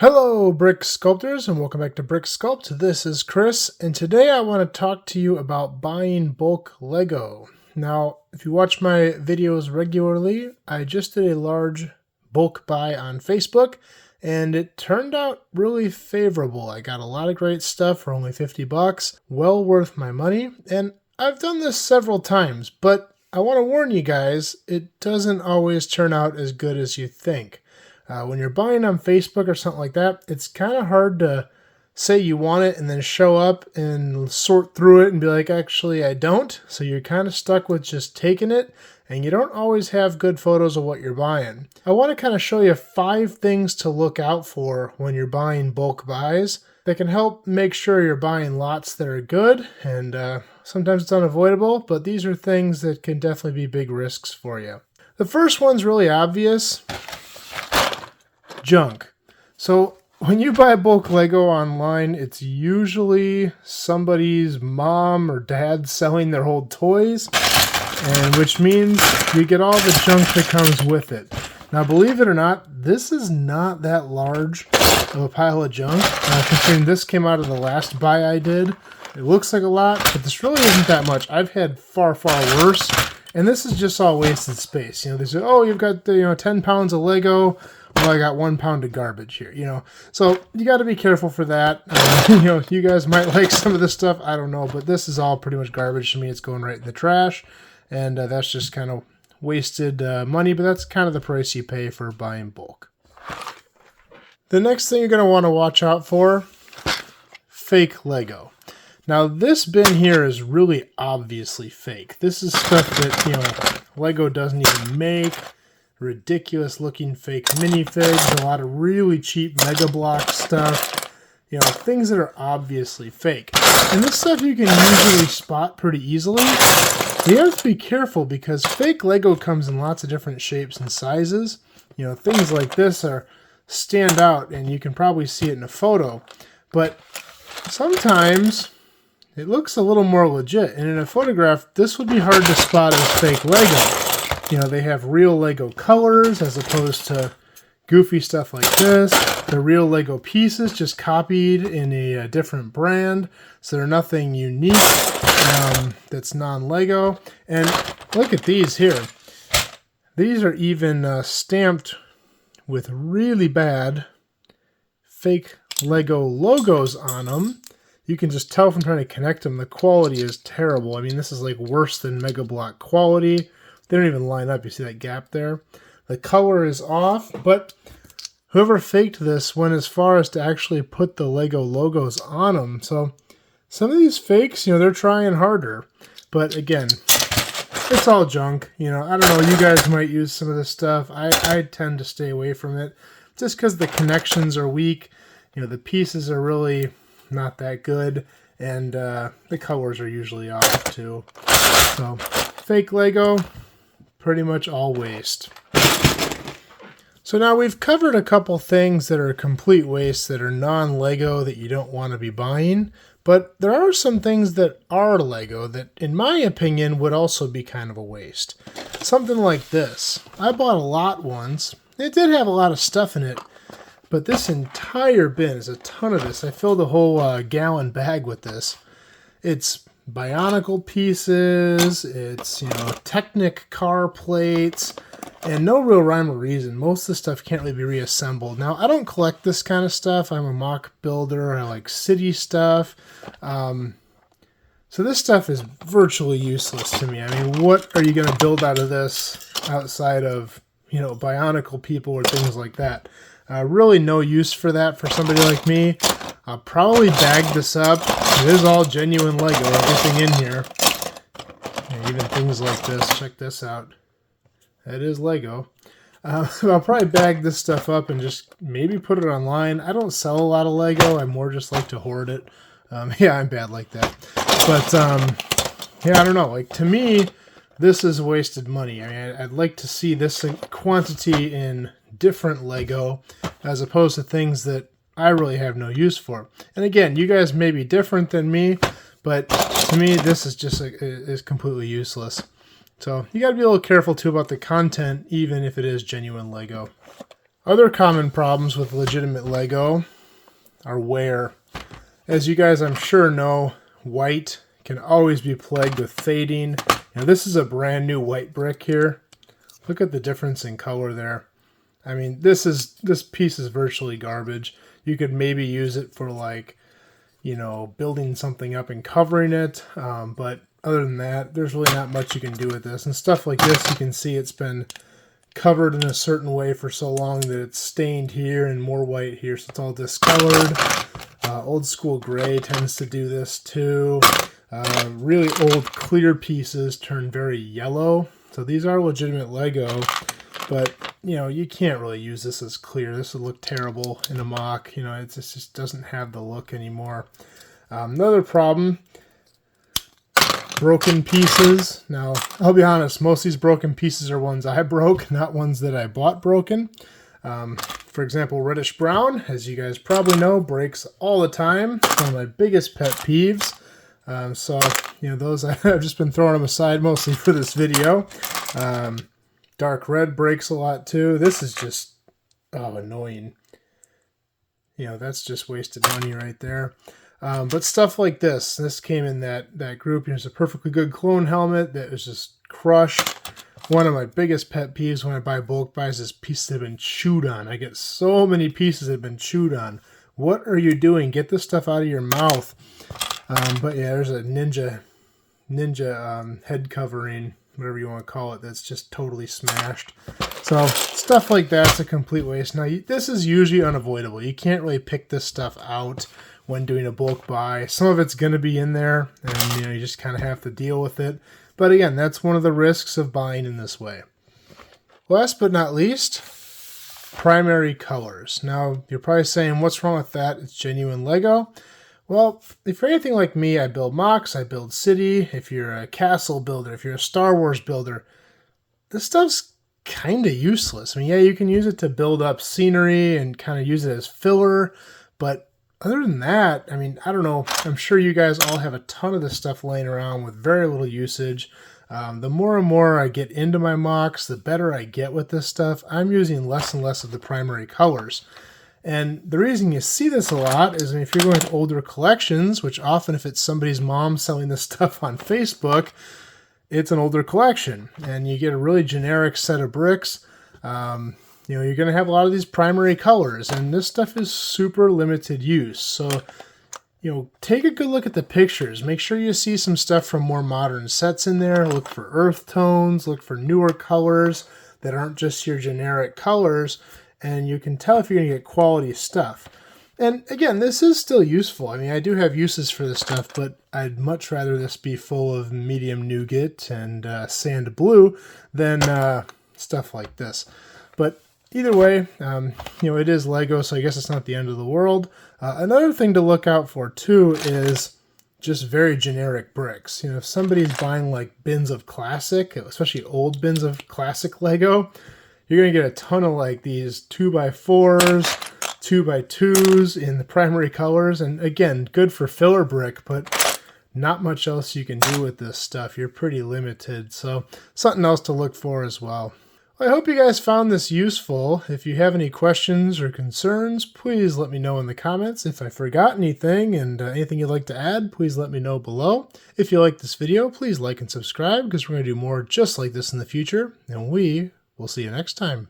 Hello, brick sculptors, and welcome back to Brick Sculpt. This is Chris, and today I want to talk to you about buying bulk Lego. Now, if you watch my videos regularly, I just did a large bulk buy on Facebook, and it turned out really favorable. I got a lot of great stuff for only 50 bucks, well worth my money, and I've done this several times, but I want to warn you guys, it doesn't always turn out as good as you think. When you're buying on Facebook or something like that, it's kind of hard to say you want it and then show up and sort through it and be like, actually, I don't. So you're kind of stuck with just taking it, and you don't always have good photos of what you're buying. I want to kind of show you 5 things to look out for when you're buying bulk buys that can help make sure you're buying lots that are good, and sometimes it's unavoidable, but these are things that can definitely be big risks for you. The first one's really obvious. Junk. So when you buy bulk Lego online, it's usually somebody's mom or dad selling their old toys, and which means you get all the junk that comes with it. Now, believe it or not, this is not that large of a pile of junk. Considering this came out of the last buy I did, it looks like a lot, but this really isn't that much. I've had far, far worse, and this is just all wasted space. You know, they say, oh, you've got 10 pounds of Lego. Well, I got 1 pound of garbage here, So you got to be careful for that. You guys might like some of this stuff. I don't know, but this is all pretty much garbage to me. It's going right in the trash, and that's just kind of wasted money, but that's kind of the price you pay for buying bulk. The next thing you're going to want to watch out for, fake Lego. Now, this bin here is really obviously fake. This is stuff that, Lego doesn't even make. Ridiculous looking fake minifigs, a lot of really cheap Mega Block stuff, things that are obviously fake. And this stuff you can usually spot pretty easily. You have to be careful because fake Lego comes in lots of different shapes and sizes. Things like this stand out, and you can probably see it in a photo. But sometimes it looks a little more legit, and in a photograph, this would be hard to spot as fake Lego. They have real Lego colors as opposed to goofy stuff like this. They're real Lego pieces just copied in a different brand. So they're nothing unique that's non-Lego. And look at these here. These are even stamped with really bad fake Lego logos on them. You can just tell from trying to connect them. The quality is terrible. I mean, this is like worse than Mega Block quality. They don't even line up. You see that gap there? The color is off, but whoever faked this went as far as to actually put the Lego logos on them. So some of these fakes, they're trying harder. But again, it's all junk. I don't know. You guys might use some of this stuff. I tend to stay away from it just because the connections are weak. The pieces are really not that good. And the colors are usually off too. So fake Lego, pretty much all waste. So now we've covered a couple things that are complete waste that are non-Lego that you don't want to be buying, but there are some things that are Lego that, in my opinion, would also be kind of a waste. Something like this. I bought a lot once. It did have a lot of stuff in it, but this entire bin is a ton of this. I filled a whole gallon bag with this. It's Bionicle pieces, it's, Technic car plates, and no real rhyme or reason. Most of the stuff can't really be reassembled. Now, I don't collect this kind of stuff. I'm a mock builder. I like city stuff. So this stuff is virtually useless to me. I mean, what are you going to build out of this outside of, Bionicle people or things like that? Really no use for that for somebody like me. I'll probably bag this up. It is all genuine Lego, everything in here. And even things like this. Check this out. That is Lego. I'll probably bag this stuff up and just maybe put it online. I don't sell a lot of Lego. I more just like to hoard it. Yeah, I'm bad like that. But, I don't know. Like, to me, this is wasted money. I mean, I'd like to see this quantity in different Lego as opposed to things that I really have no use for. And again, you guys may be different than me, but to me, this is just is completely useless. So you got to be a little careful too about the content, even if it is genuine Lego. Other common problems with legitimate Lego are wear. As you guys I'm sure know, white can always be plagued with fading. Now this is a brand new white brick here. Look at the difference in color there. I mean, this piece is virtually garbage. You could maybe use it for, like, you know, building something up and covering it. But other than that, there's really not much you can do with this. And stuff like this, you can see it's been covered in a certain way for so long that it's stained here and more white here, so it's all discolored. Old school gray tends to do this too. Really old clear pieces turn very yellow. So these are legitimate Lego, but you know, you can't really use this as clear. This would look terrible in a mock. You know, it just doesn't have the look anymore. Another problem, broken pieces. Now, I'll be honest, most of these broken pieces are ones I broke, not ones that I bought broken. For example, reddish brown, as you guys probably know, breaks all the time. It's one of my biggest pet peeves. So, you know, those I've just been throwing them aside mostly for this video. Dark red breaks a lot too. This is just, annoying. You know, that's just wasted money right there. But stuff like this came in that group. Here's a perfectly good clone helmet that was just crushed. One of my biggest pet peeves when I buy bulk buys is pieces that have been chewed on. I get so many pieces that have been chewed on. What are you doing? Get this stuff out of your mouth. But yeah, there's a ninja head covering, whatever you want to call it, that's just totally smashed. So stuff like that's a complete waste. Now, this is usually unavoidable. You can't really pick this stuff out when doing a bulk buy. Some of it's going to be in there, and you know, you just kind of have to deal with it. But again, that's one of the risks of buying in this way. Last but not least, primary colors. Now, you're probably saying, what's wrong with that? It's genuine Lego. Well, if you're anything like me, I build mocks, I build city. If you're a castle builder, if you're a Star Wars builder, this stuff's kind of useless. I mean, yeah, you can use it to build up scenery and kind of use it as filler, but other than that, I mean, I don't know. I'm sure you guys all have a ton of this stuff laying around with very little usage. The more and more I get into my mocks, the better I get with this stuff. I'm using less and less of the primary colors. And the reason you see this a lot is if you're going to older collections, which often if it's somebody's mom selling this stuff on Facebook, it's an older collection. And you get a really generic set of bricks. You know, you're going to have a lot of these primary colors. And this stuff is super limited use. So, you know, take a good look at the pictures. Make sure you see some stuff from more modern sets in there. Look for earth tones. Look for newer colors that aren't just your generic colors. And you can tell if you're going to get quality stuff. And again, this is still useful. I mean, I do have uses for this stuff, but I'd much rather this be full of medium nougat and sand blue than stuff like this. But either way, you know, it is Lego, so I guess it's not the end of the world. Another thing to look out for, too, is just very generic bricks. You know, if somebody's buying, like, bins of classic, especially old bins of classic Lego, you're going to get a ton of, like, these 2x4s, 2x2s in the primary colors. And, again, good for filler brick, but not much else you can do with this stuff. You're pretty limited, so something else to look for as well. I hope you guys found this useful. If you have any questions or concerns, please let me know in the comments. If I forgot anything and anything you'd like to add, please let me know below. If you like this video, please like and subscribe because we're going to do more just like this in the future. And we will see you next time.